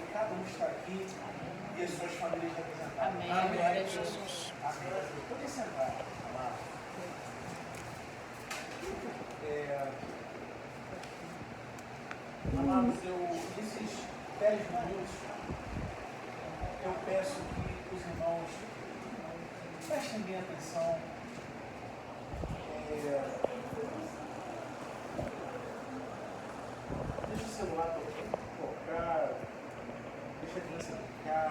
que cada um está aqui e as suas famílias representadas. Amém. Glória a Jesus. Amém. Pode sentar, amado. Amados, nesses 10 minutos, eu peço que os irmãos prestem bem atenção. Deixa o celular tocar, deixa a criança brincar.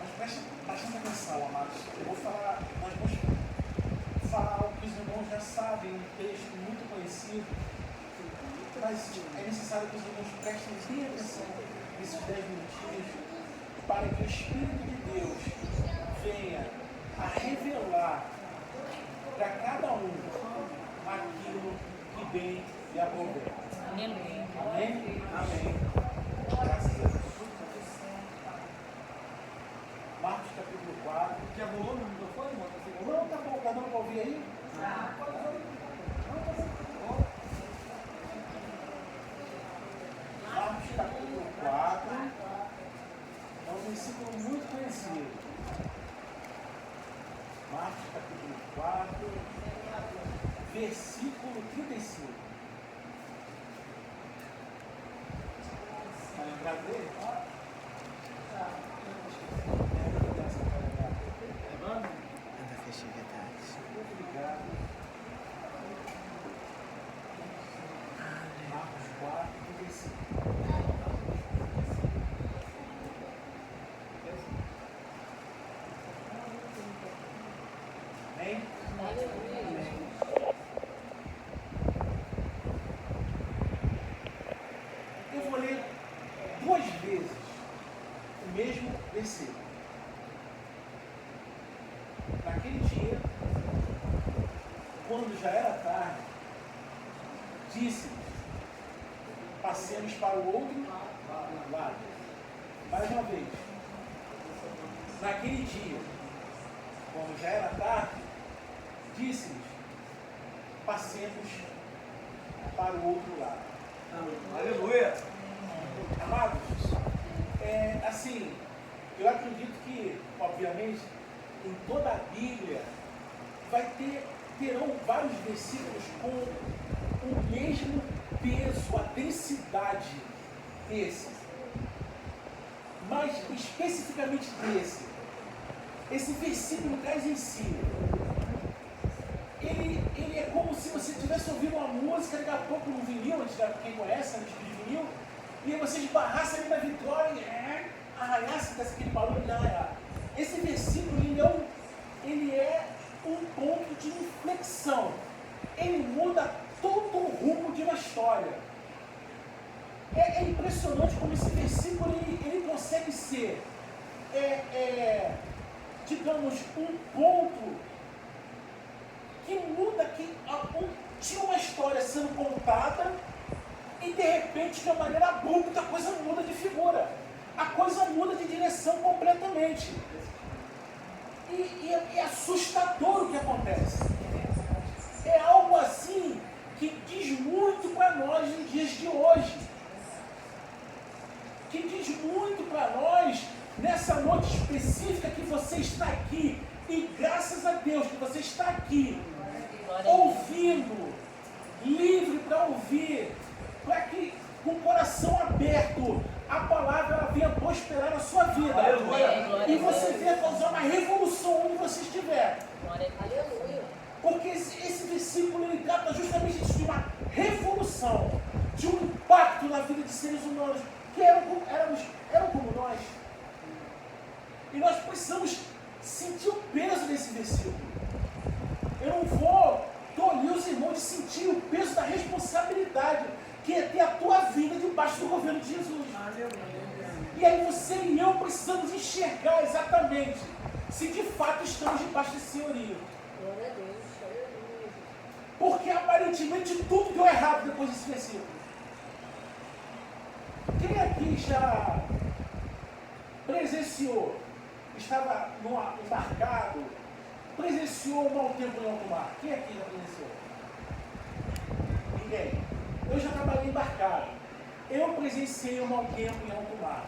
Mas prestem bastante atenção, amados. Nós vamos falar algo que os irmãos já sabem, um texto muito conhecido, mas é necessário que os irmãos prestem bem atenção nesses 10 minutinhos para que o Espírito de Deus venha a revelar para cada um aquilo que bem lhe aprouver. Aleluia. Amém? Amém. Graças a Deus. Marcos capítulo 4. Já rolou no microfone? Não, tá bom, cada um vai ouvir aí? Marcos capítulo 4. É um versículo muito conhecido. Marcos capítulo 4, versículo 35. Vai lembrar dele? Muito obrigado. Marcos 4, 35. Amém? Eu vou ler 2 vezes o mesmo versículo. Naquele dia, quando já era tarde, disse-lhes: passemos para o outro lado. Mais uma vez. Naquele dia, quando já era tarde, disse-lhes: passemos para o outro lado. Aleluia! Amados, assim, eu acredito que, obviamente, em toda a Bíblia terão vários versículos com o mesmo peso, a densidade desse. Mas especificamente desse. Esse versículo traz em si. Ele é como se você estivesse ouvindo uma música, daqui a pouco no vinil, quem conhece, antes de vinil, e aí você esbarrasse ali na vitória e arranhasse aquele barulho de arranhar. Esse versículo ele é um ponto de inflexão. Ele muda todo o rumo de uma história. É impressionante como esse versículo ele consegue ser, digamos, um ponto que muda, tinha uma história sendo contada e de repente, de uma maneira abrupta, a coisa muda de figura. A coisa muda de direção completamente. E é assustador o que acontece. É algo assim que diz muito para nós nos dias de hoje. Que diz muito para nós nessa noite específica que você está aqui. E graças a Deus que você está aqui, ouvindo, livre para ouvir, para que com o coração aberto a palavra ela venha prosperar na sua vida. Aleluia. E você venha causar uma revolução onde você estiver. Aleluia. Porque esse versículo ele trata justamente disso, de uma revolução, de um impacto na vida de seres humanos que eram como nós. E nós precisamos sentir o peso desse versículo. Eu não vou tolir os irmãos de sentir o peso da responsabilidade que é ter a tua vida debaixo do governo de Jesus. E aí você e eu precisamos enxergar exatamente se de fato estamos debaixo desse senhorio. Porque aparentemente tudo deu errado depois desse versículo. Quem aqui já presenciou, estava embarcado, presenciou um mau tempo em alto mar? Quem aqui já presenciou? Ninguém. Eu já trabalhei embarcado. Eu presenciei um mau tempo em alto mar.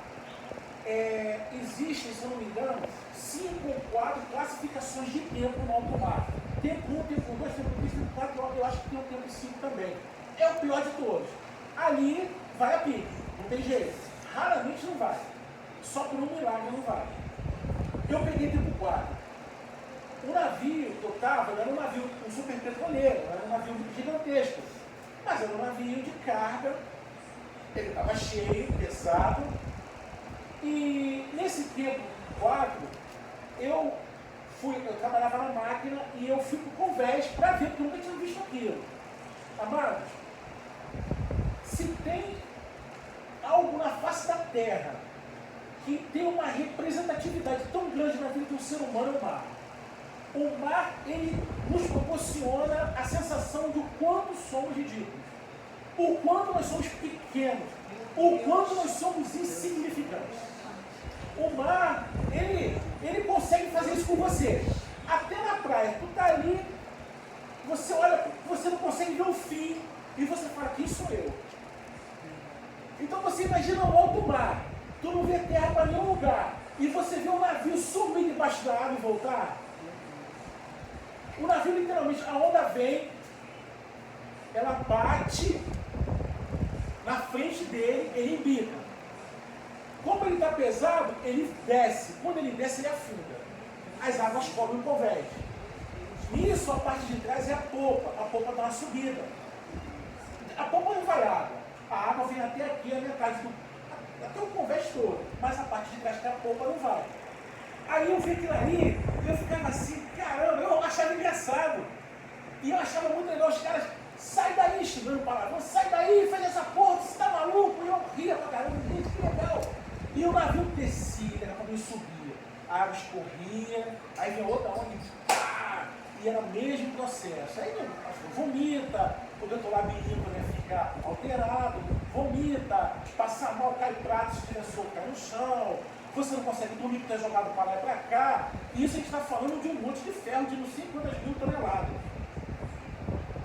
Existem, se eu não me engano, 5 ou 4 classificações de tempo no alto mar. Tempo 1, tempo 2, tempo 3, tempo 4, eu acho que tem o tempo 5 também. É o pior de todos. Ali vai a pique, não tem jeito. Raramente não vai. Só por um milagre não vai. Eu peguei tempo 4. O navio que eu estava era um navio, um super petroleiro, era um navio gigantesco. Mas era um navio de carga, ele estava cheio, pesado. E nesse tempo 4, eu trabalhava na máquina e eu fui para o convés para ver, porque eu nunca tinha visto aquilo. Amados, se tem algo na face da terra que tem uma representatividade tão grande na vida de um ser humano, é o mar. O mar, ele nos proporciona a sensação de o quanto somos ridículos, o quanto nós somos pequenos, o quanto nós somos insignificantes. O mar, ele consegue fazer isso com você. Até na praia, tu tá ali, você olha, você não consegue ver o fim, e você fala, quem sou eu? Então você imagina um alto mar, tu não vê terra para nenhum lugar, e você vê um navio sumir debaixo da água e voltar. O navio literalmente, a onda vem, ela bate na frente dele, ele embica. Como ele está pesado, ele desce. Quando ele desce, ele afunda. As águas cobrem o convés. Nisso, a parte de trás é a popa dá uma subida. A popa não vai água. A água vem até aqui, a metade até o convés todo. Mas a parte de trás, que é a popa, não vai. Aí eu vi aquilo ali, e eu ficava assim, caramba, eu achava engraçado. E eu achava muito legal, os caras, sai daí, estudando palavrão, sai daí, faz essa porra, você tá maluco? E eu ria pra caramba, gente, que legal. E o navio descia, daqui a pouco ele subia, a água escorria, aí vinha outra onda e pá, e era o mesmo processo. Aí vomita, o teu labirinto né, fica alterado, vomita, passa mal, cai prato, se tiver solto, cai no chão, você não consegue dormir porque é jogado para lá e para cá. E isso a gente está falando de um monte de ferro de não sei quantas mil toneladas.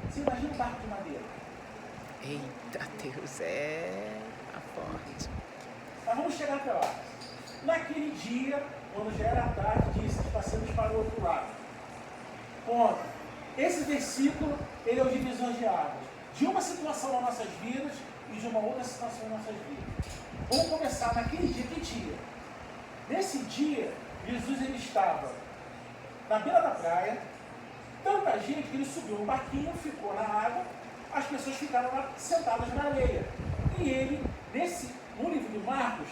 Você imagina um barco de madeira. Eita Deus, a forte. Mas vamos chegar até lá. Naquele dia, quando já era tarde, disse que passamos para o outro lado. Ponto. Esse versículo, ele é o divisor de águas. De uma situação nas nossas vidas e de uma outra situação nas nossas vidas. Vamos começar naquele dia, que dia? Nesse dia, Jesus ele estava na beira da praia, tanta gente que ele subiu no barquinho, ficou na água, as pessoas ficaram lá sentadas na areia. E ele, no livro de Marcos,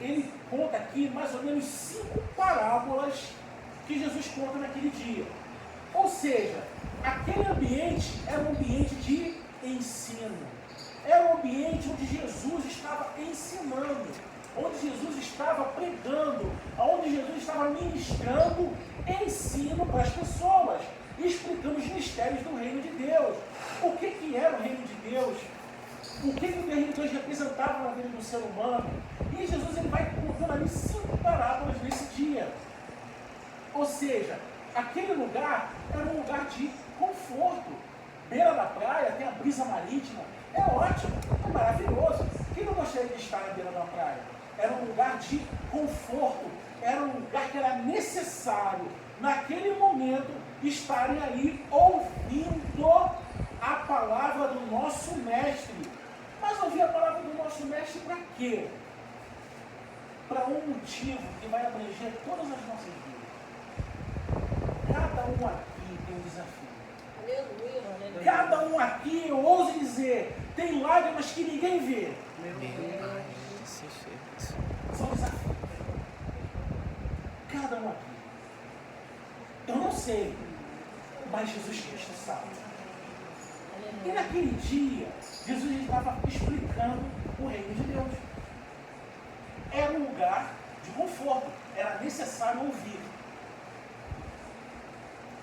ele conta aqui mais ou menos 5 parábolas que Jesus conta naquele dia. Ou seja, aquele ambiente era um ambiente de ensino. Era um ambiente onde Jesus estava ensinando, onde Jesus estava pregando, onde Jesus estava ministrando ensino para as pessoas, explicando os mistérios do reino de Deus. O que era o reino de Deus? O que o reino de Deus representava na vida do ser humano? E Jesus ele vai contando ali 5 parábolas nesse dia. Ou seja, aquele lugar era um lugar de conforto. Beira da praia, tem a brisa marítima. É ótimo, é maravilhoso. Quem não gostaria de estar na beira da praia? Era um lugar de conforto. Era um lugar que era necessário, naquele momento, estarem ali ouvindo a palavra do nosso mestre. Mas ouvir a palavra do nosso mestre para quê? Para um motivo que vai abranger todas as nossas vidas. Cada um aqui tem um desafio. Aleluia. Cada um aqui, eu ouso dizer, tem lágrimas que ninguém vê. São desafios. Cada um aqui. Eu não sei, mas Jesus Cristo sabe. E naquele dia, Jesus estava explicando o reino de Deus. Era um lugar de conforto, era necessário ouvir.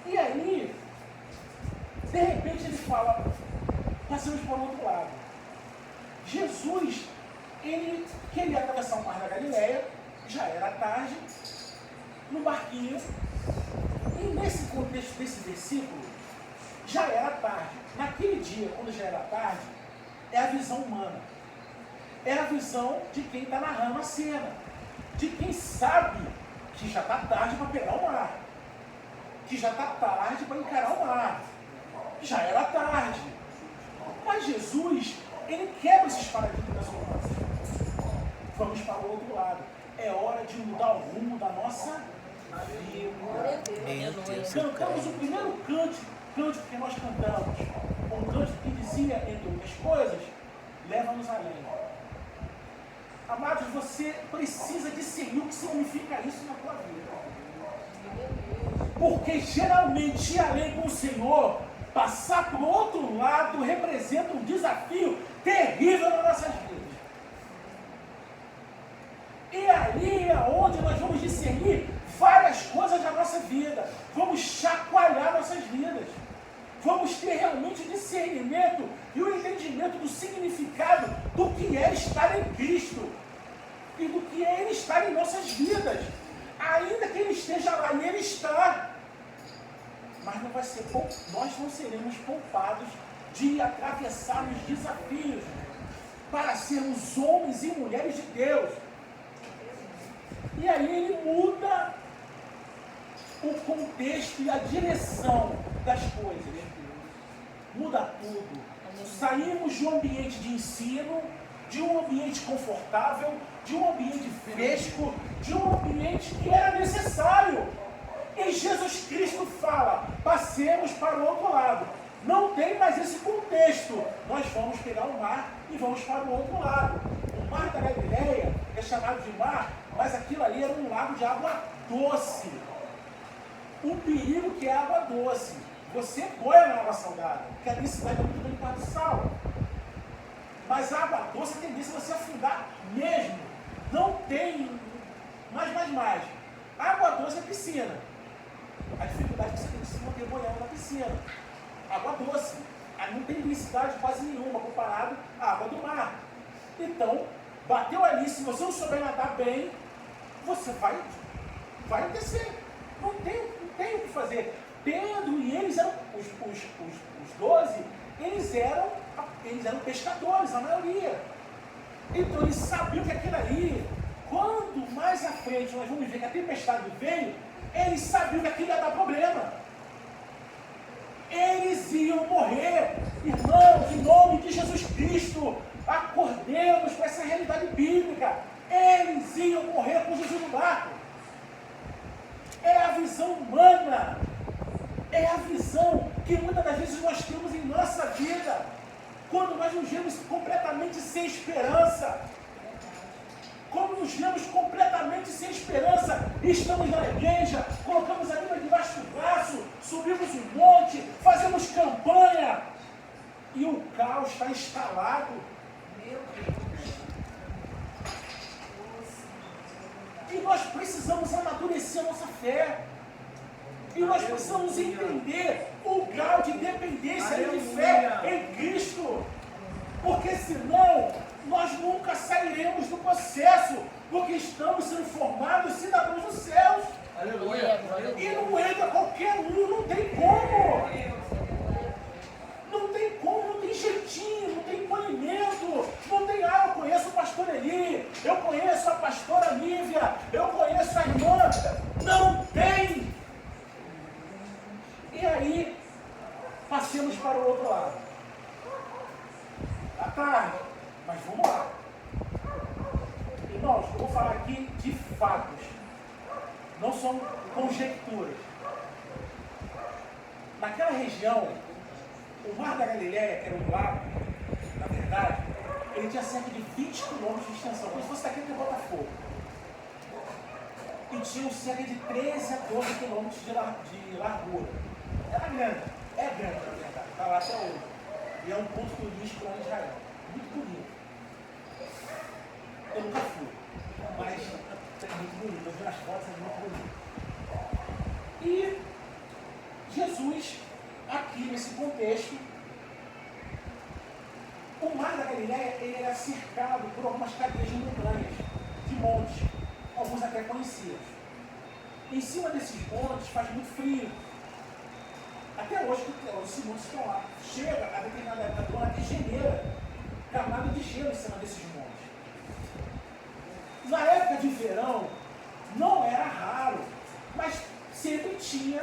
E aí, de repente ele fala, passamos para o outro lado. Jesus, ele queria atravessar o mar da Galileia, já era tarde, no barquinho, e nesse contexto desse versículo, já era tarde. Naquele dia, quando já era tarde, é a visão humana. É a visão de quem está narrando a cena, de quem sabe que já está tarde para pegar o mar, que já está tarde para encarar o mar, já era tarde. Mas Jesus, ele quebra esses paradigmas humanos. Vamos para o outro lado. É hora de mudar o rumo da nossa vida. Meu Deus, Cantamos o primeiro cântico que nós cantamos, um cântico que dizia, entre outras coisas, leva-nos além. Amados, você precisa discernir o que significa isso na tua vida. Porque geralmente ir além com o Senhor, passar para o outro lado, representa um desafio terrível nas nossas vidas. E ali é onde nós vamos discernir várias coisas da nossa vida. Vamos chacoalhar nossas vidas. Vamos ter realmente o discernimento e o entendimento do significado do que é estar em Cristo e do que é Ele estar em nossas vidas. Ainda que Ele esteja lá e Ele está, mas não vai ser nós não seremos poupados de atravessarmos desafios para sermos homens e mulheres de Deus. E aí Ele muda o contexto e a direção das coisas. Muda tudo. Saímos de um ambiente de ensino, de um ambiente confortável, de um ambiente fresco, de um ambiente que era necessário. E Jesus Cristo fala, passemos para o outro lado. Não tem mais esse contexto. Nós vamos pegar o mar e vamos para o outro lado. O mar da Galileia é chamado de mar, mas aquilo ali era um lago de água doce. O perigo que é água doce. Você boia na água salgada, porque a densidade é muito grande por causa do sal. Mas a água doce tem tendência a você afundar mesmo. Não tem mais. Água doce é piscina. A dificuldade é que você tem que se manter boiando na piscina. Água doce. Aí não tem densidade quase nenhuma comparado à água do mar. Então, bateu ali, se você não souber nadar bem, você vai descer. Não tem o que fazer. Pedro e eles eram, os 12, eles eram pescadores, a maioria. Então eles sabiam que aquilo ali, quando mais à frente nós vamos ver que a tempestade veio, eles sabiam que aquilo ia dar problema. Eles iam morrer. Irmãos, em nome de Jesus Cristo, acordemos com essa realidade bíblica. Eles iam morrer com Jesus no barco. É a visão humana. É a visão que muitas das vezes nós temos em nossa vida. Quando nós nos vemos completamente sem esperança. Como nos vemos completamente sem esperança, estamos na igreja, colocamos a Bíblia debaixo do braço, subimos um monte, fazemos campanha e o caos está instalado. Meu Deus! E nós precisamos amadurecer a nossa fé. E nós precisamos entender o grau de dependência e de fé em Cristo. Porque senão nós nunca sairemos do processo, porque estamos sendo formados cidadãos dos céus. Aleluia. E não entra qualquer um, não tem como. Não tem como, não tem jeitinho, não tem polimento, não tem, eu conheço o pastor Eli, eu conheço a pastora Nívia, eu conheço a irmã. Não tem. E aí, passemos para o outro lado. À tarde, mas vamos lá. Irmãos, eu vou falar aqui de fatos. Não são conjecturas. Naquela região, o Mar da Galileia, que era um lago, na verdade, ele tinha cerca de 20 quilômetros de extensão, como se fosse daqui até Botafogo. E tinha cerca de 13 a 12 quilômetros de largura. Era grande, é grande, na verdade, está lá até hoje. E é um ponto turístico lá em Israel. Muito bonito. Eu nunca fui, mas é muito bonito. Eu vi as fotos, é muito bonito. E Jesus, aqui nesse contexto, o Mar da Galileia ele era cercado por algumas cadeias de montanhas, de montes, alguns até conhecidos. Em cima desses montes faz muito frio. Até hoje, os cimentos estão lá. Chega a determinada época do ano, é geneira, camada de gelo em cima desses montes. Na época de verão, não era raro, mas sempre tinha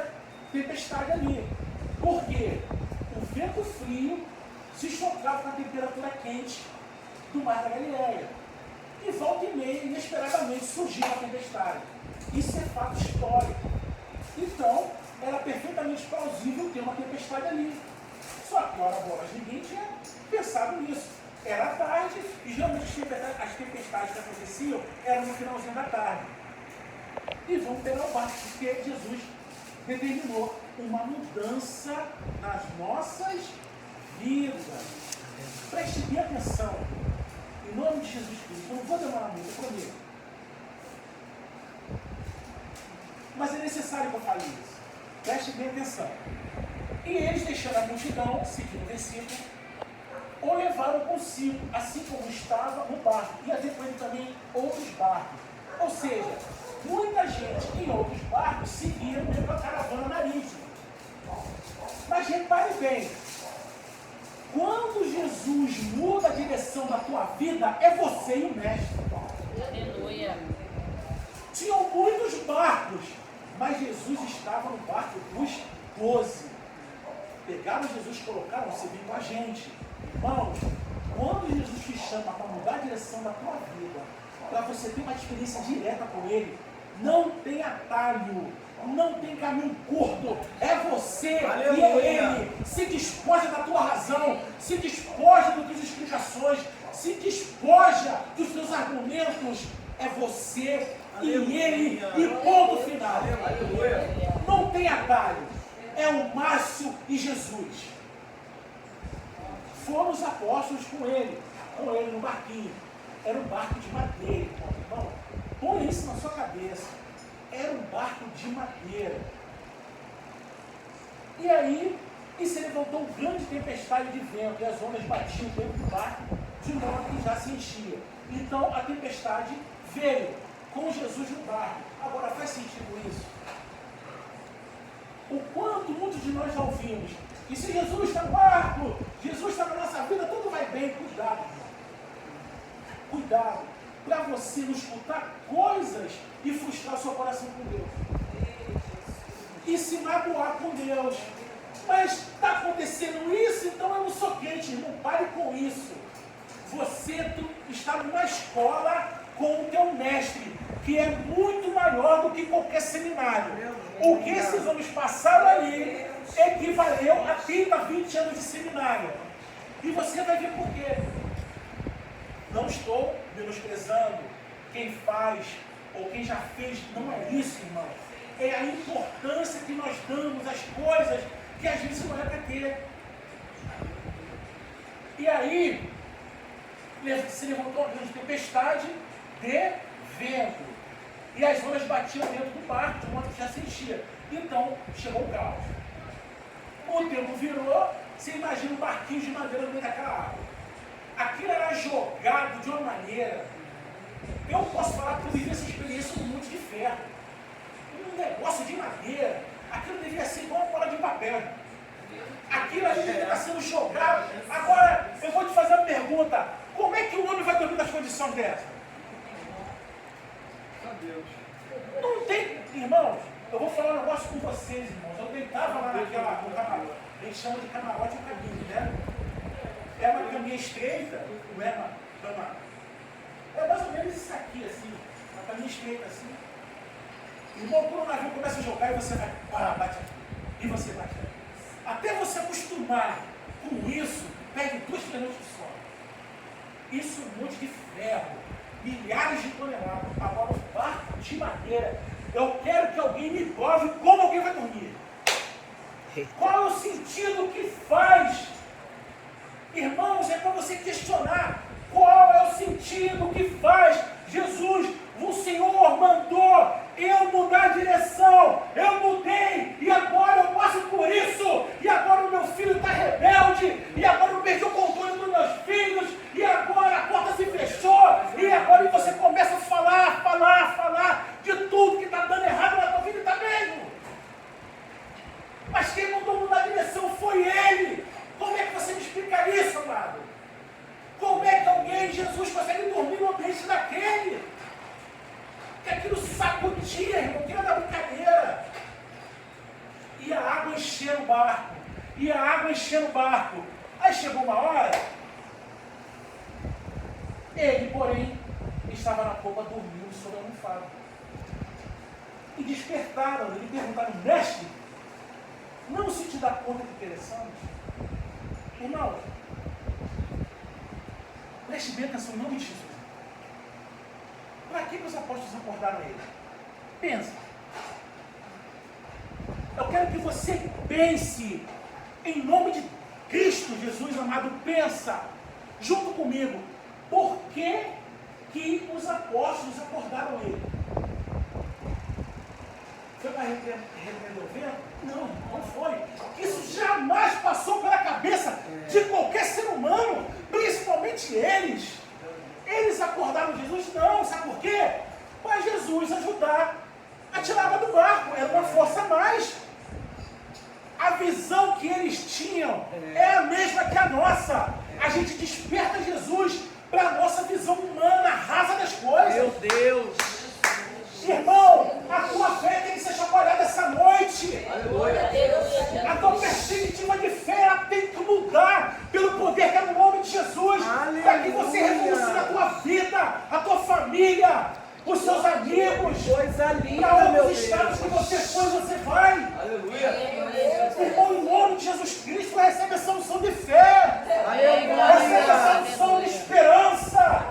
tempestade ali. Por quê? O vento frio se chocava com a temperatura quente do Mar da Galileia. E volta e meia, inesperadamente, surgiu a tempestade. Isso é fato histórico. Então, era perfeitamente plausível ter uma tempestade ali. Só que, ora bolas, ninguém tinha pensado nisso. Era tarde, e geralmente as tempestades que aconteciam eram no finalzinho da tarde. E vamos pegar o barco, porque Jesus determinou uma mudança nas nossas vidas. Preste bem atenção. Em nome de Jesus Cristo. Eu não vou demorar muito, eu prometo. Mas é necessário que eu fale isso. Preste bem atenção. E eles, deixando a multidão, seguindo o versículo, o levaram consigo, assim como estava no barco. E havia com ele também outros barcos. Ou seja, muita gente em outros barcos seguiram a caravana marítima. Mas repare bem, quando Jesus muda a direção da tua vida, é você e o mestre. Aleluia. Tinham muitos barcos, mas Jesus estava no barco dos 12. Pegaram Jesus e colocaram, você vem com a gente. Irmãos, quando Jesus te chama para mudar a direção da tua vida, para você ter uma experiência direta com Ele, não tem atalho, não tem caminho curto, é você. Aleluia. E é Ele. Se despoja da tua razão, se despoja das tuas explicações, se despoja dos teus argumentos, é você. Aleluia. E Ele, e ponto final. Aleluia. Não tem atalho, é o Márcio e Jesus. Foram os apóstolos com ele no barquinho. Era um barco de madeira, irmão. Põe isso na sua cabeça. Era um barco de madeira. E aí, se levantou uma grande tempestade de vento, e as ondas batiam dentro do barco, de modo que já se enchia. Então, a tempestade veio com Jesus no barco. Agora, faz sentido isso? O quanto muitos de nós já ouvimos, e se Jesus está no barco, Jesus está na nossa vida, tudo vai bem. Cuidado, irmão. Cuidado, para você não escutar coisas e frustrar o seu coração com Deus. E se magoar com Deus. Mas está acontecendo isso, então eu não sou crente, irmão. Pare com isso. Você está numa escola com o teu mestre, que é muito maior do que qualquer seminário. O que esses homens passaram ali equivaleu a 30, 20 anos de seminário. E você vai ver por quê. Não estou menosprezando quem faz ou quem já fez. Não é isso, irmão. É a importância que nós damos às coisas que às vezes não é para ter. E aí, se levantou uma grande tempestade de vento. E as ondas batiam dentro do barco, de modo que já se enchia. Então, chegou o caos. O tempo virou, você imagina um barquinho de madeira no meio daquela água. Aquilo era jogado de uma maneira. Eu posso falar que eu vivi essa experiência no Monte de Ferro. Um negócio de madeira. Aquilo devia ser igual uma bola de papel. Aquilo ali devia estar sendo jogado. Agora, eu vou te fazer uma pergunta. Como é que o homem vai dormir nas condições dessas? Não tem, irmãos, eu vou falar um negócio com vocês, irmãos. Eu deitava lá no camarote, a gente chama de camarote e cabine, né? É uma caminha estreita, não é uma cama. É mais ou menos isso aqui, assim, uma caminha estreita, assim. Irmão, quando o navio começa a jogar, e você vai, bate aqui, e você bate aqui. Até você acostumar com isso, perde 2 minutos de sono. Isso é um monte de ferro. Milhares de toneladas. Agora, um barco de madeira. Eu quero que alguém me prove como alguém vai dormir. Qual é o sentido que faz? Irmãos, é para você questionar. Qual é o sentido que faz? Jesus, o Senhor mandou eu mudar a direção. Eu mudei. E agora eu passo por isso. E agora o meu filho está rebelde. E agora eu perdi o controle dos meus filhos. E agora a porta se fechou. E agora você começa a falar de tudo que está dando errado na tua vida e está mesmo. Mas quem mandou mudar a direção foi Ele. Como é que você me explica isso, amado? Como é que alguém, Jesus, consegue aquilo sacudia, irmão, que era da brincadeira. E a água enchendo o barco. E a água enchendo o barco. Aí chegou uma hora, ele, porém, estava na popa dormindo sobre a almofada. E despertaram, e lhe perguntaram: mestre, não se te dá conta que pereçamos? Irmão, preste bem atenção em nome de Jesus. Para que os apóstolos acordaram ele? Pensa. Eu quero que você pense em nome de Cristo Jesus amado. Pensa junto comigo. Por que os apóstolos acordaram ele? Foi para repreender o vento? Não, não foi. Isso jamais passou pela cabeça de qualquer ser humano, principalmente eles. Eles acordaram Jesus? Não, sabe por quê? Para Jesus ajudar a tirar a água do barco. Era uma força a mais. A visão que eles tinham é a mesma que a nossa. A gente desperta Jesus para a nossa visão humana, rasa das coisas. Meu Deus! Irmão, a tua fé tem que ser chacoalhada essa noite. Aleluia! A tua perspectiva de fé ela tem que mudar pelo poder que é no nome de Jesus. Para que você revolucione a tua vida, a tua família, os seus amigos. Coisa linda, Para meu outros estados que Deus! você foi, você vai. Aleluia! Irmão, em nome de Jesus Cristo, recebe essa unção de fé. Recebe essa unção de esperança.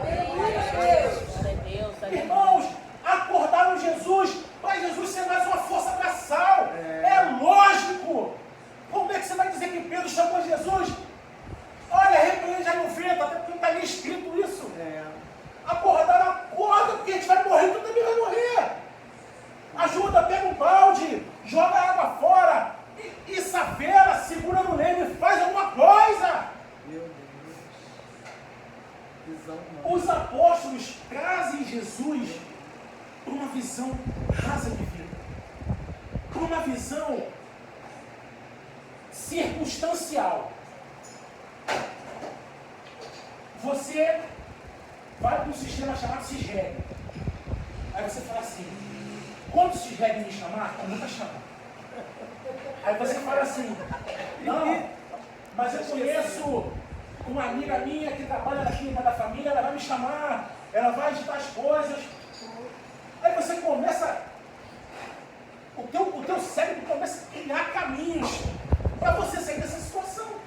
Irmãos, acordaram Jesus para Jesus ser mais uma força braçal. É lógico. Como é que você vai dizer que Pedro chamou Jesus? Olha, repreende aí o vento, até porque não está ali escrito isso. Acordaram, acorda, porque a gente vai morrer, tu também vai morrer. Ajuda, pega um balde, joga a água fora, e savela, segura no leme, faz alguma coisa. Meu Deus! Visão Os apóstolos trazem Jesus para uma visão rasa de vida, para uma visão circunstancial. Você vai para um sistema chamado CISREG. Aí você fala assim: quando o CISREG me chamar, eu nunca chamo. Aí você fala assim: não, mas eu conheço uma amiga minha que trabalha na clínica da família, ela vai me chamar, ela vai agitar as coisas. Aí você começa, o teu cérebro começa a criar caminhos para você sair dessa situação.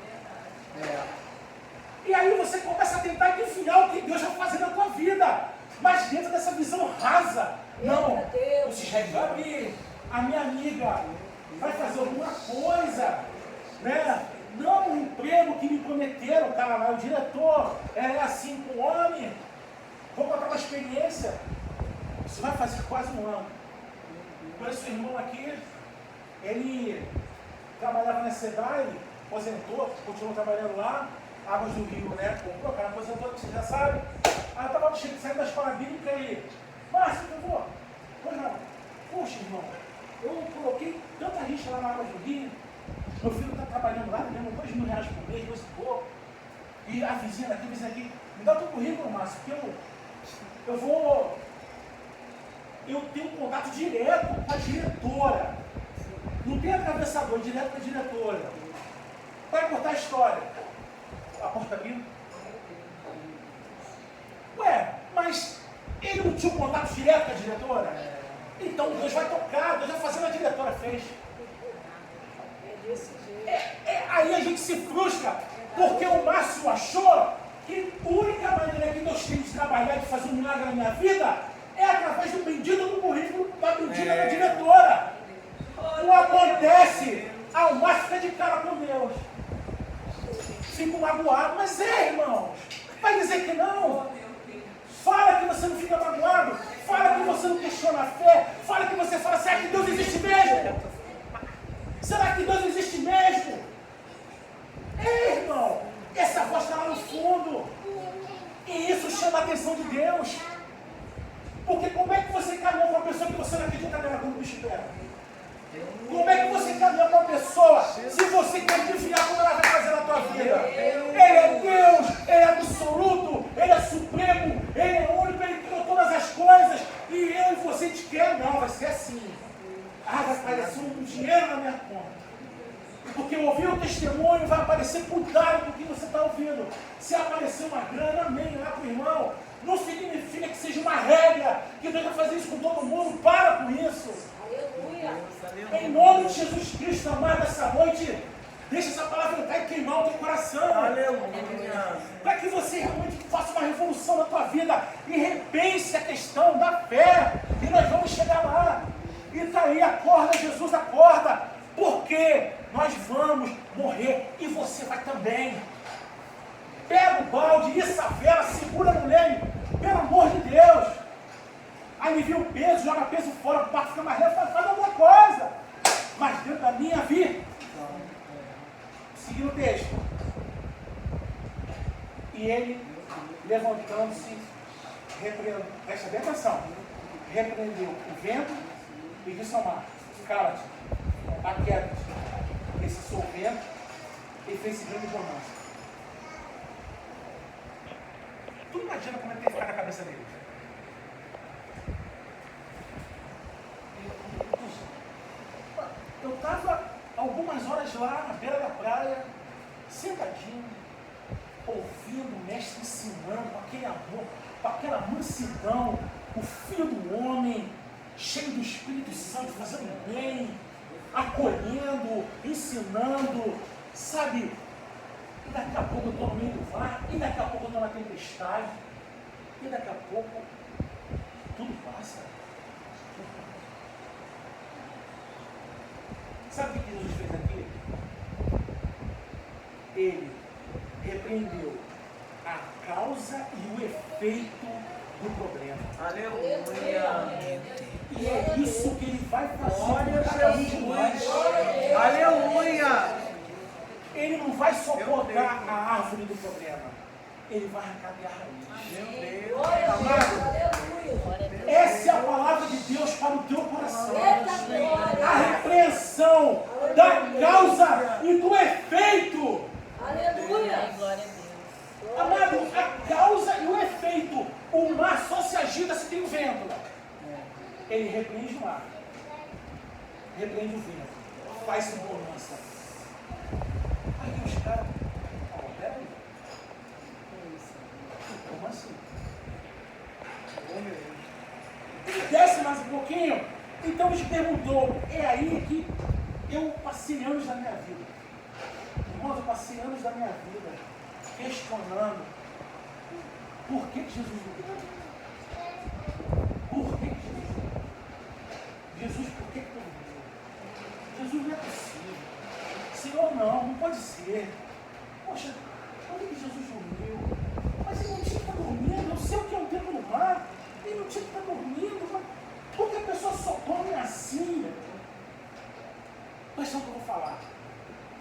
E aí você começa a tentar adivinhar o que Deus vai fazer na tua vida, mas dentro dessa visão rasa. Não, o CISREG vai abrir, a minha amiga vai fazer alguma coisa, né? Não o emprego que me prometeram, o cara lá, o diretor, é assim com o homem, vou contar uma experiência. Isso vai fazer quase um ano. Conheço o irmão aqui, ele trabalhava na SEDAI, aposentou, continuou trabalhando lá, Águas do Rio, né? Comprou, o cara aposentou, você já sabe. Aí eu estava saindo da escola bíblica e, Márcio, por favor, pois não, poxa, irmão, eu coloquei tanta rixa lá na Águas do Rio, meu filho está trabalhando lá, ganhando R$2.000 por mês, 2 e pouco, e a vizinha daqui, me dá o teu currículo, Márcio, que eu tenho um contato direto com a diretora. Não tem atravessador, direto com a diretora. Vai contar a história. A porta abriu. Ué, mas ele não tinha um contato direto com a diretora? Então Deus vai tocar, Deus vai fazer o que a diretora fez. Aí a gente se frustra, porque o Márcio achou que a única maneira que Deus tem de trabalhar, de fazer um milagre na minha vida, é através do bendito do currículo da bendita da diretora. Não acontece. O Márcio fica de cara com Deus. Fico magoado, mas irmãos, vai dizer que não? Fala que você não fica magoado, fala que você não questiona a fé, fala que você fala: será que Deus existe mesmo? Será que Deus existe mesmo? Irmão, essa voz está lá no fundo, e isso chama a atenção de Deus. Porque como é que você caminha com uma pessoa que você não acredita nela quando o bicho pega? Como é que você caminha com uma pessoa se você quer adivinhar como ela vai fazer na tua vida? Ele é Deus, Ele é absoluto, Ele é supremo, Ele é único, Ele criou todas as coisas, e eu e você, a gente vai aparecer um dinheiro na minha conta. Porque ouvir o testemunho vai aparecer cuidado com o que você está ouvindo. Se aparecer uma grana, amém, lá para o irmão. Não significa que seja uma regra, que Deus vai fazer isso com todo mundo. Para com isso. Aleluia. Em nome de Jesus Cristo, amado, essa noite, deixa essa palavra entrar e queimar o teu coração. Aleluia. Para que você realmente faça uma revolução na tua vida e repense a questão da fé. E nós vamos chegar lá. E está aí, acorda, Jesus, acorda. Porque nós vamos morrer e você vai também. Pega o balde, essa vela, segura no leme, pelo amor de Deus. Alivia o peso, joga peso fora, o barco fica mais leve, faz alguma coisa. Mas dentro da minha vida, seguindo o texto. E ele, levantando-se, repreendeu, presta bem atenção, repreendeu o vento e disse ao mar: cala-te, aquieta-te. Esse cessou o vento e fez esse grande bonança. Tu imagina como é que tem que ficar na cabeça dele. Eu estava algumas horas lá na beira da praia, sentadinho, ouvindo o mestre ensinando com aquele amor, com aquela mansidão, o filho do homem, cheio do Espírito Santo, fazendo bem, acolhendo, ensinando, sabe? E daqui a pouco eu estou no meio do mar, e daqui a pouco eu estou na tempestade, e daqui a pouco tudo passa. Sabe o que Jesus fez aqui? Ele repreendeu a causa e o efeito do problema. Aleluia. E é isso que ele vai fazer. Glória com cada um de Jesus. nós. Aleluia. Ele não vai só podar a árvore do problema. Ele vai arrancar a raiz. Meu Deus. Glória a Deus. Amado, Aleluia. essa é a palavra de Deus para o teu coração. Eita glória. A repreensão da causa e do efeito. Aleluia. Glória a Deus. Amado, a causa e o efeito. O mar só se agita se tem o vento. Ele repreende o mar. Repreende o vento. Faz bonança. Aí os caras... peraí. Como assim? Ele desce mais um pouquinho. Então ele perguntou. É aí que eu passei anos da minha vida. Irmãos, eu passei anos da minha vida questionando por que Jesus morreu. Por que Jesus morreu? Jesus, por que tu morreu? Jesus, não é possível. Senhor, não pode ser. Poxa, por que Jesus dormiu? Mas ele não tinha que estar dormindo. Eu sei o que é um tempo no mar. Ele não tinha que estar dormindo. Mas por que a pessoa só dorme assim? Presta atenção que eu vou falar.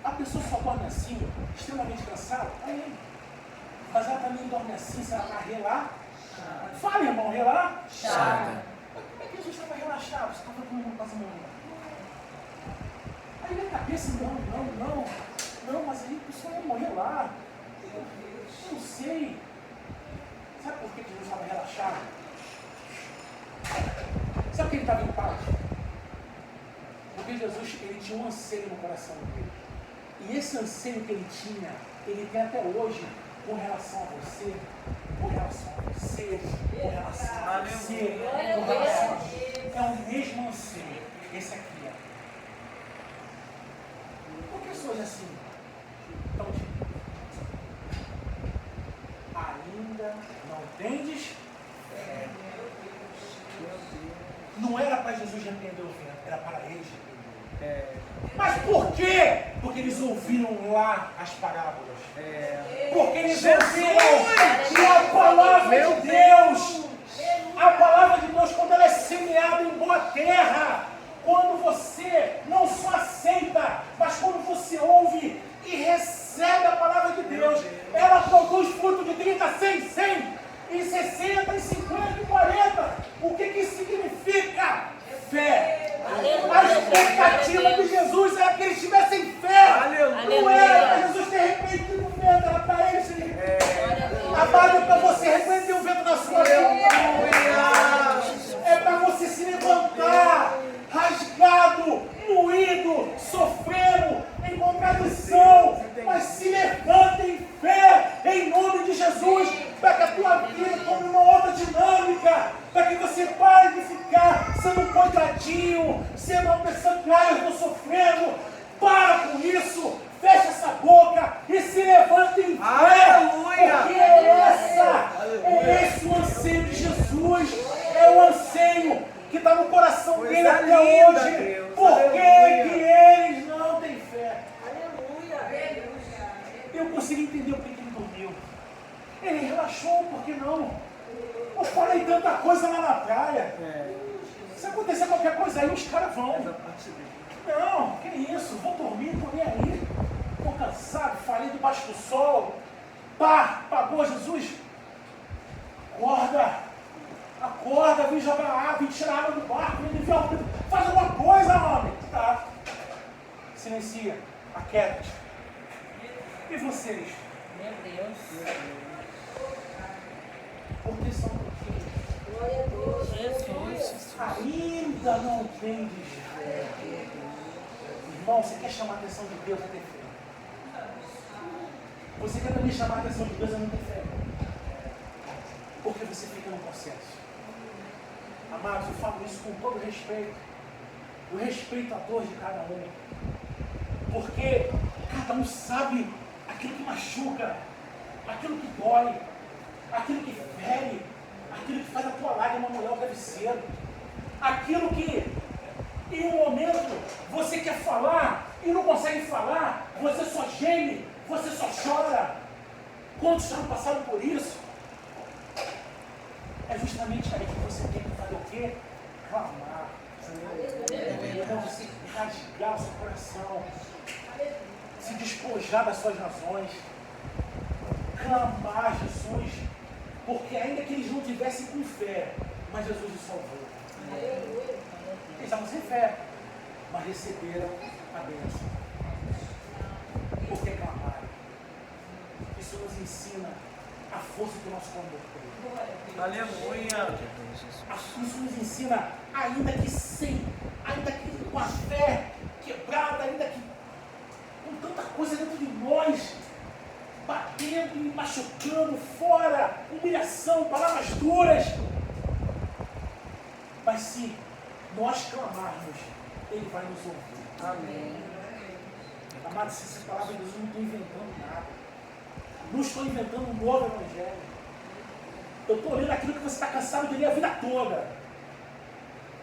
A pessoa só dorme assim, extremamente cansada, aí. Mas ela também dorme assim, se ela está relaxada. Fala, irmão, relaxada. Mas como é que Jesus estava relaxado? Você estava todo mundo passando mal. Aí na cabeça, não, mas aí a pessoa ia morrer lá. Eu não sei. Sabe por que Jesus estava relaxado? Sabe por que ele estava em paz? Porque Jesus, ele tinha um anseio no coração dele. E esse anseio que ele tinha, ele tem até hoje com relação a você, com relação a você, com relação a você, com relação a você. É o mesmo anseio. Esse aqui, ó. Por que pessoas assim? Então, ainda não tendes fé. Não era para Jesus repreender o vento, era para eles repreender. Mas por quê? Porque eles ouviram lá as parábolas. Porque eles ouviram que a palavra de Deus, quando ela é semeada em boa terra, quando você não só aceita, mas quando você ouve e recebe a palavra de Deus, ela produz fruto de 30, 100, e 60, e 50, e 40. O que isso significa? Fé. A expectativa de Jesus era que eles tivessem fé. Não era para Jesus ter repreendido o vento, era para eles terem repreendido. A base é para você repreender o vento na sua vida. É para você se levantar rasgado boca, para que você pare de ficar sendo um coitadinho, sendo uma pessoa que, eu estou sofrendo. Para com isso, fecha essa boca e se levanta em fé. Aleluia! Porque é esse o anseio de Jesus, é o anseio que está no coração Coisa dele até linda, hoje. Deus, Por que aleluia. que eles não têm fé? Aleluia. Eu consegui entender por que ele dormiu. Ele relaxou, por que não? Eu falei tanta coisa lá na praia. Se acontecer qualquer coisa aí, os caras vão. Não, que isso, vou dormir, tô nem aí. Tô cansado, falei debaixo do sol. Pá, pagou Jesus. Acorda, vem jogar água, vem tirar água do barco, vem enviar faz alguma coisa, homem. Tá. Silencia, aquieta. E vocês? Meu Deus. Por que são aqui? Glória a Deus. Jesus. Ainda não tem fé. Irmão, você quer chamar a atenção de Deus a ter fé? Você quer também chamar a atenção de Deus a não ter fé? Porque você fica no processo. Amados, eu falo isso com todo respeito. Eu respeito a dor de cada um. Porque cada um sabe aquilo que machuca, aquilo que dói, aquilo que fere, aquilo que faz a tua lágrima molhar o travesseiro, aquilo que em um momento você quer falar e não consegue falar, você só geme, você só chora. Quantos já passaram por isso? É justamente aí que você tem que fazer o quê? Clamar. Então você rasgar o seu coração, se despojar das suas razões, clamar Jesus, porque ainda que eles não tivessem com fé, mas Jesus os salvou. Eles estavam sem fé, mas receberam a bênção. Porque clamaram. Isso nos ensina a força do nosso clamor. Aleluia! Isso nos ensina, ainda que com a fé quebrada, ainda que com tanta coisa dentro de nós, batendo e machucando, fora, humilhação, palavras duras. Mas se nós clamarmos, Ele vai nos ouvir. Amém. Amados, essas palavras de Deus, eu não estou inventando nada. Não estou inventando um novo evangelho. Eu estou lendo aquilo que você está cansado de ler a vida toda.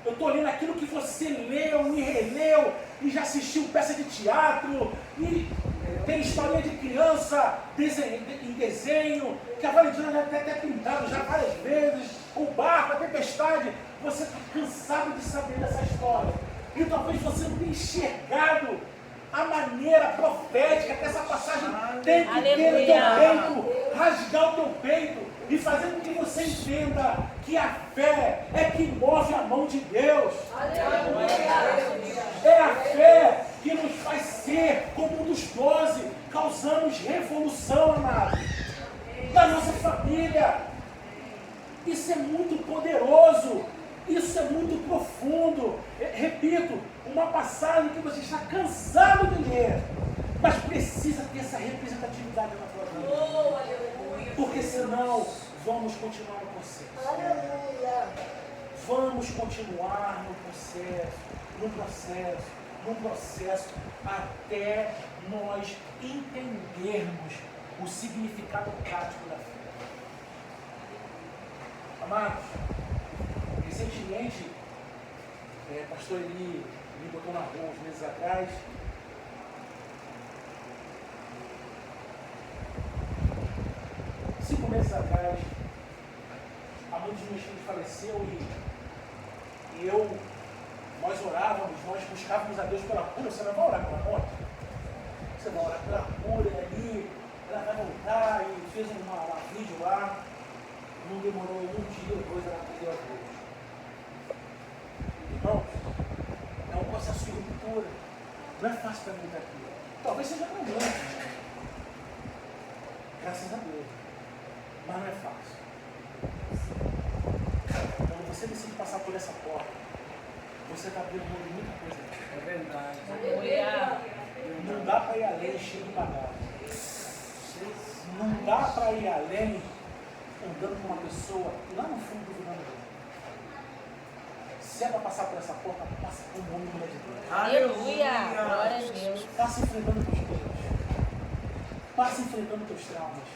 Eu estou lendo aquilo que você leu e releu e já assistiu peça de teatro e tem historinha de criança em desenho, que a Valentina já deve ter pintado já várias vezes, o barco, a tempestade. Você está cansado de saber dessa história. E talvez você não tenha enxergado a maneira profética que essa passagem tem que ter no teu peito, rasgar o teu peito e fazer com que você entenda que a fé é que move a mão de Deus. É a fé que nos faz ser como um dos 12, causamos revolução, amados, da nossa família. Isso é muito poderoso, isso é muito profundo. Repito, uma passagem que você está cansado de ler, mas precisa ter essa representatividade na tua vida. Porque senão vamos continuar no processo. Vamos continuar no processo, até nós entendermos o significado prático da fé. Amados, recentemente, o pastor Eli me botou na rua uns meses atrás. 5 meses atrás, a mãe dos meus filhos faleceu e nós orávamos, nós buscávamos a Deus pela cura. Você não vai orar pela morte? Você vai orar pela cura, e ali ela vai voltar e fez um vídeo lá. Não demorou um dia, 2, ela perdeu a Deus. Irmãos, é um processo de ruptura. Não é fácil para mim estar aqui. Talvez seja para muitos. Graças a Deus. Mas não é fácil. Quando você decide passar por essa porta, você está abrindo mão de muita coisa. É verdade. Não dá para ir além cheio de bagagem. Não dá para ir além andando com uma pessoa lá no fundo do mundo. Se é para passar por essa porta, passa como homem e mulher de Deus. Aleluia. Glória a Deus. Passa enfrentando teus medos. Passa enfrentando teus traumas.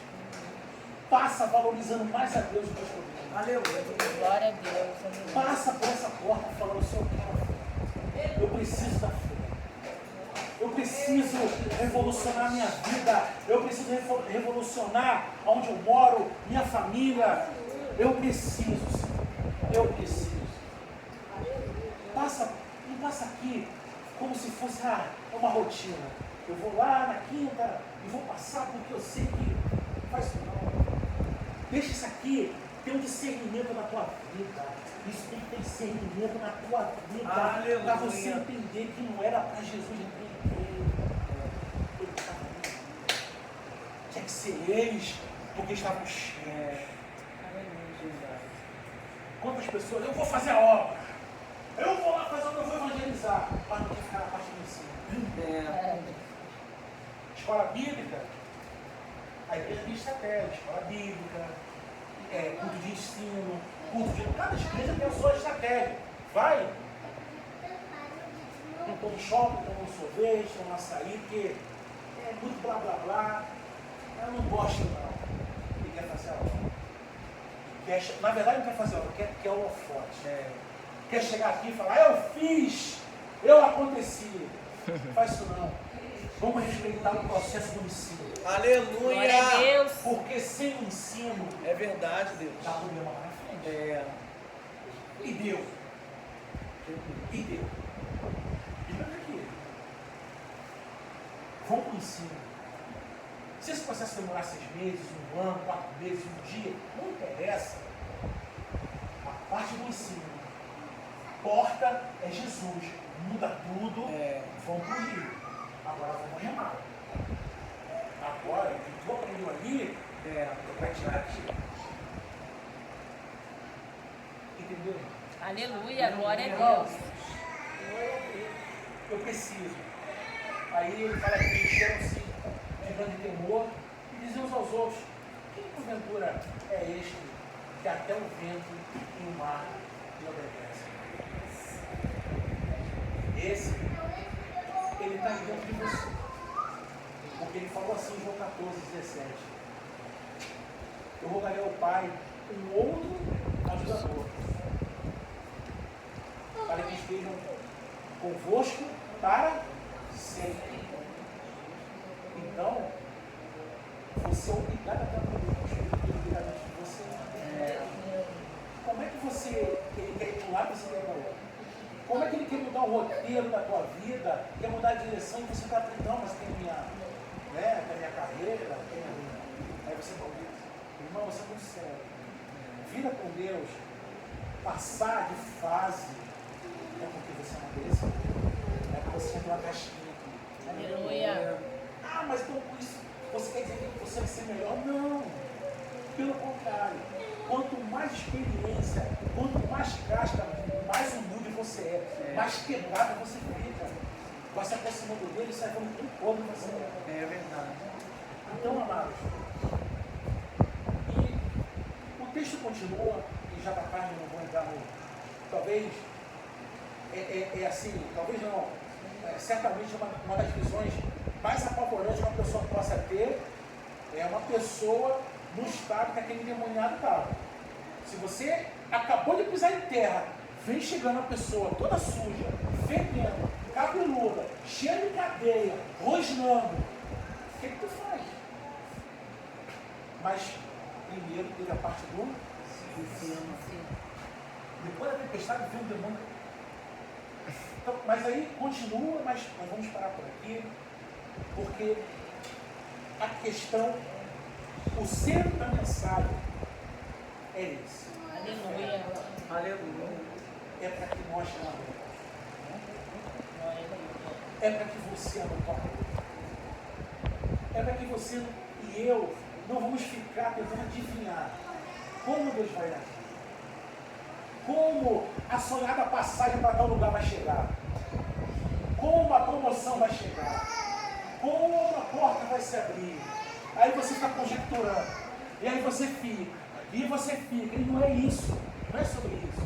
Passa valorizando mais a Deus do que os problemas. Aleluia. Glória a Deus. Aleluia. Passa por essa porta falando, Senhor, eu quero a fé. Eu preciso da fé. Eu preciso revolucionar minha vida. Eu preciso revolucionar onde eu moro, minha família. Eu preciso, Senhor. Eu preciso. Não passa aqui como se fosse uma rotina. Eu vou lá na quinta e vou passar porque eu sei que faz isso não. Deixa isso aqui ter um discernimento na tua vida. Isso tem que ter discernimento na tua vida. Para você entender que não era para Jesus entender. Tinha que ser eles porque estavam cheios. Quantas pessoas, eu vou fazer a obra. Eu vou lá fazer o que eu vou evangelizar. Mas não quer ficar na parte do ensino. Escola bíblica. A igreja tem estratégia. Escola bíblica. Culto de ensino. Cada igreja tem a sua estratégia. Vai. Não toma shopping, toma um sorvete, toma um açaí, porque é muito blá blá blá. Eu não gosto não. Ele quer fazer a obra. Na verdade não quer fazer a obra, quer holofote. Quer chegar aqui e falar, eu fiz, eu aconteci. Faz isso não. Vamos respeitar o processo do ensino. Aleluia. Glória a Deus. Porque sem o ensino, É verdade, Deus. dá problema lá na frente. E deu. E deu. E olha aqui. Vamos para o ensino. Se esse processo demorar 6 meses, 1 ano, 4 meses, 1 dia, não interessa. A parte do ensino. Porta é Jesus. Muda tudo. Vamos para o rio. Agora vamos remar. Agora, o que tu aprendeu ali, vai tirar aqui. Entendeu? Aleluia. Glória a Deus. Eu preciso. Aí ele fala que encheram-se de grande temor e diziam uns aos outros: quem porventura é este que até o vento e o mar lhe obedecem? Esse, ele está dentro de você. Porque ele falou assim em João 14:17: eu rogarei ao Pai um outro ajudador, para que estejam convosco para sempre. Então, você é obrigado a estar conosco, diretamente de você. Como é que ele quer ir para um lado e você quer ir para o outro? Como é que ele quer mudar o roteiro da tua vida, quer mudar a direção e você está não, mas tem minha carreira, tem a minha. Aí você fala, irmão, você é muito sério. Vida com Deus, passar de fase, é porque você não merecedor. É porque você entrou na caixinha aqui. Aleluia. Ah, mas então por isso você quer dizer que você vai ser melhor? Não. Pelo contrário. Quanto mais experiência, quanto mais casca, mais humilde você é, mais quebrado você fica. Vai se aproximando dele e sai falando tão pobre você é. É verdade. Então, amados, e o texto continua, e já da tarde não vou entrar no. Talvez, assim, talvez não, certamente uma das visões mais apavorantes que uma pessoa possa ter é uma pessoa no estado que aquele endemoniado estava. Se você acabou de pisar em terra, vem chegando uma pessoa toda suja, fedendo, cabeluda, cheia de cadeia, rosnando, o que tu faz? Mas primeiro teve a parte do inferno. Depois da tempestade veio um demônio. Então, mas aí continua, mas nós vamos parar por aqui, porque a questão, o centro da mensagem é esse. Aleluia. Aleluia. É para que nós amemos. É para que você ame. É para que você e eu não vamos ficar tentando adivinhar como Deus vai agir. Como a sonhada passagem para tal lugar vai chegar. Como a promoção vai chegar. Como a porta vai se abrir. Aí você está conjecturando. E aí você fica. E você fica. E não é isso. Não é sobre isso.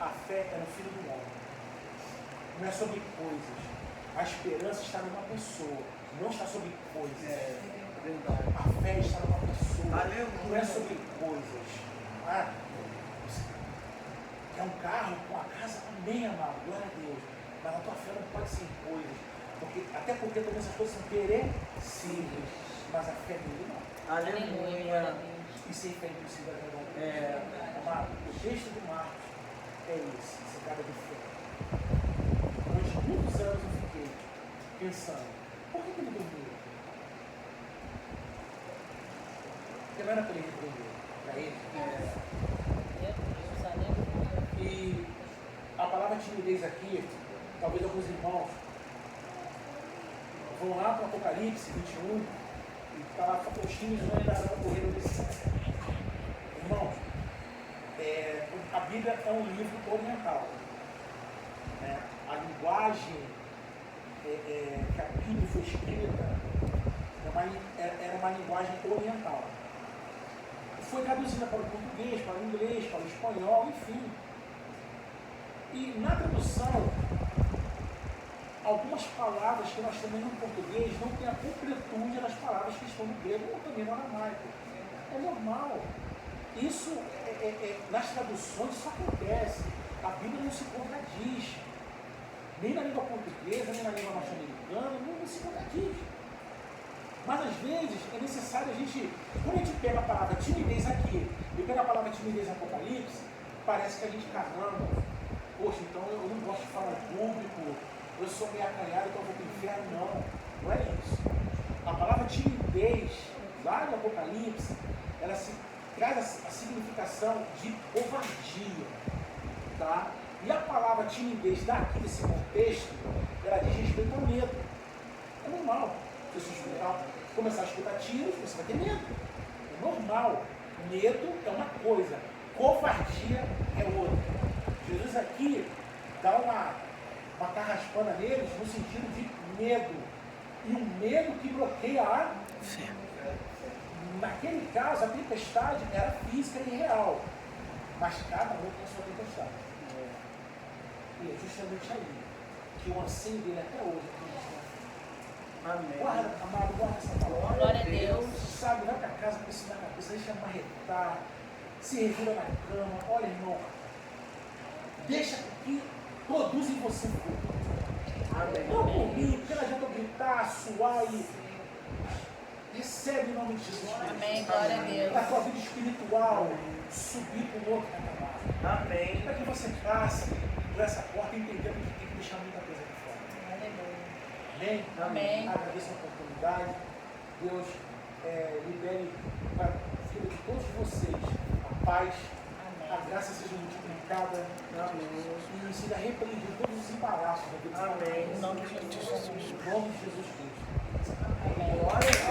A a fé é no Filho do Homem. Não é sobre coisas. A esperança está numa pessoa, não está sobre coisas. Verdade. A fé está numa pessoa, Aleluia. não é sobre coisas. Ah, você quer um carro, uma casa, amém, amado, glória a Deus. Mas a tua fé não pode ser em coisas. Até porque todas essas coisas são perecíveis, mas a fé dele não. Aleluia, glória a Aleluia. Deus. E sem fé é impossível agradar. Amado, o texto do Marcos é esse, esse cara de fé. Durante muitos anos eu fiquei pensando, por que ele dormiu? Porque não era para ele repreender, para ele. Meu Deus, aleluia. E a palavra timidez aqui, talvez alguns irmãos vão lá para o Apocalipse 21 e está lá, os times não ainda estão correndo desse. Irmãos, a Bíblia é um livro oriental. Né? A linguagem que a Bíblia foi escrita era uma linguagem oriental. Foi traduzida para o português, para o inglês, para o espanhol, enfim. E na tradução, algumas palavras que nós temos no português não têm a completude das palavras que estão no grego ou também no aramaico. É normal. Isso, nas traduções, isso acontece. A Bíblia não se contradiz. Nem na língua portuguesa, nem na língua norte-americana, não se contradiz. Mas às vezes é necessário a gente, quando a gente pega a palavra timidez aqui e pega a palavra timidez no Apocalipse, parece que a gente caramba. Poxa, então eu não gosto de falar em público, eu sou meio acanhado, então eu vou para o inferno. Não, não é isso. A palavra timidez, lá no Apocalipse, ela traz a significação de covardia. Tá? E a palavra timidez daqui, desse contexto, ela diz respeito ao medo. É normal. Se você começar a escutar tiros, você vai ter medo. É normal. Medo é uma coisa, covardia é outra. Jesus aqui dá uma carraspana neles no sentido de medo. E um medo que bloqueia a fé. Naquele caso, a tempestade era física e real. Mas cada um tem a sua tempestade. E é justamente aí que o anseio dele até hoje é Amém. guarda, amado, guarda essa palavra. Glória a Deus. Sabe, vai para casa com isso na cabeça, deixa marretar, se revira na cama. Olha, irmão, deixa que produza em você fruto. Amém. Não por mim, porque não adianta eu gritar, suar e recebe em nome de Jesus. Amém, glória a Deus. Para a tua vida espiritual subir para o outro patamar. Amém. Para que você passe por essa porta entendendo que tem que deixar muita coisa aqui fora. Aleluia. Amém? Amém. Agradeço a oportunidade. Deus libere para a vida de todos vocês a paz, a Amém. graça seja multiplicada Amém. e seja repreendido todos os embaraços da vida. Amém. Em nome de Jesus. Em nome de Jesus Cristo. Amém. Glória a